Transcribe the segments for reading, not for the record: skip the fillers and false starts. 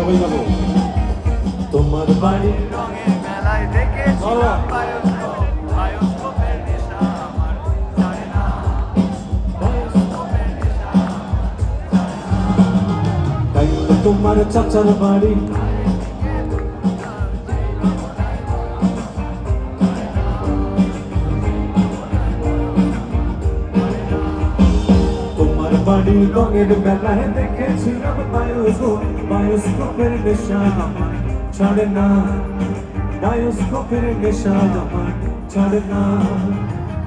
সবাই যাবো। তোমার বাড়ির রঙের মেলায় দেখেছিলাম বায়োস্কোপের নেশা আমার ছাড়ে না, বায়োস্কোপের নেশা ছাড়ে না। তাইলে তোমার চাচার বাড়ি বাড়ির রঙের মেলায় দেখেছিলাম বায়োস্কোপের নেশা আমার ছাড়ে না, বায়োস্কোপের নেশা আমার ছাড়ে না।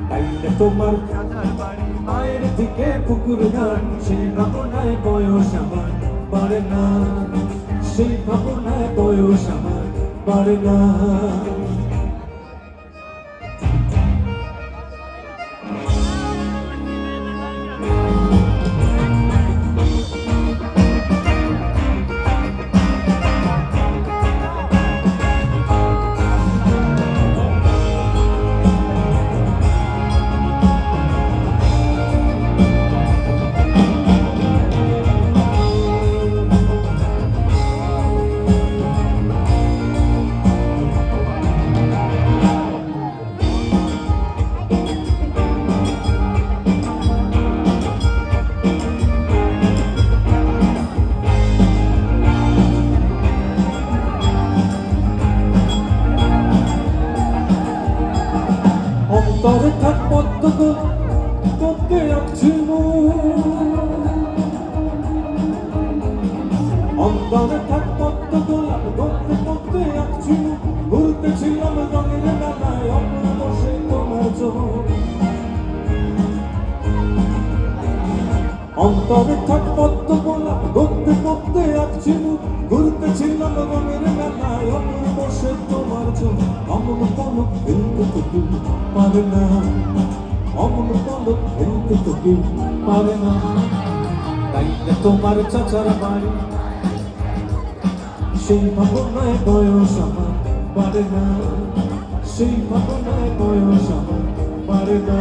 তাইলে তোমার চাচার বাড়ি মায়ের দিকে পুকুর ঘাট সেই ভাবনায় বয়স আমার পারে না, সেই ভাবনায় বয়স আমার পারে না। অন্তরে থাক পদ্মগুল করতে আছি অন্তরে থাক পদ্মগুল করতে করতে আছি ঘুরতেছিলাম রঙের মেলায় অপূর্ব সে তোমার চোখ। অন্তরে থাক পদ্মগুল করতে করতে আছি ঘুরতেছিলাম রঙের মেলায় অপূর্ব সে তোমার চোখ। অমন পলক ফেলতে তো কেউ পারে না, অমন পলক ফেলতে তো কেউ পারে না। তাইলে তোমার চাচার বাড়ি সেই ভাবনায় বয়স আমার পারে না, সেই ভাবনায় বয়স আমার পারে না।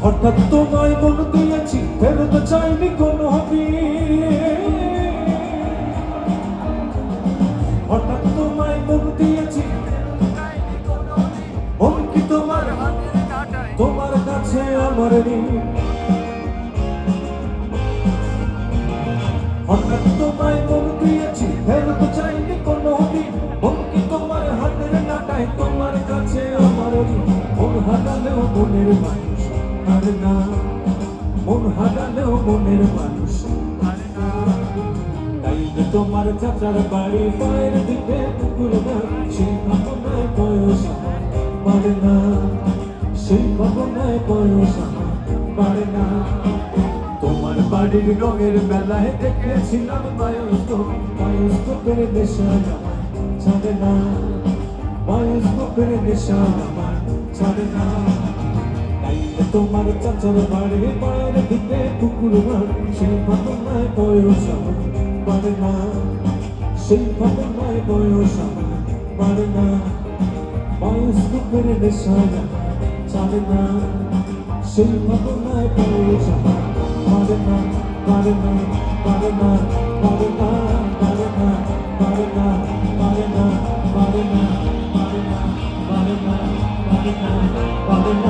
হঠাৎ তোমায় মন দিয়েছি ফেরত চাইনি কোনো হঠাৎ তোমায় মন দিয়েছি মন কি তোমার হাতের কাঁটায় তোমার কাছে আমার ঋণ। হঠাৎ তোমায় মন দিয়েছি ফেরত চাইনি কোনো দিন মন কি তোমার হাতের কাঁটায় তোমার কাছে আমার ঋণ। মন হারালেও মনের মানুষ পারে না, মন হারালেও মনের মানুষ পারে না। তাইলে তোমার চাচার বাড়ি পায়ের দিকে পুকুর ঘাট সেই ভাবনায় বয়স আমার পারে না, সেই ভাবনায় বয়স আমার পারে না। তোমার বাড়ির রঙের মেলায় দেখেছিলাম বায়োস্কোপের নেশা আমার ছাড়ে না, বায়োস্কোপের নেশা আমার ছাড়ে না। তাইলে তোমার চাচার বাড়ি পায়ের দিকে পুকুর ঘাট সেই ভাবনায় বয়স আমার পারে না, সেই ভাবনায় বয়স আমার পারে না। বায়োস্কোপের নেশা আমার ছাড়ে না, সেই ভাবনায় বয়স আমার পারে না, পারে না, পারে না, পারে না, পারে না, পারে না, পারে না, পারে না, পারে না, পারে না, পারে না, পারে না।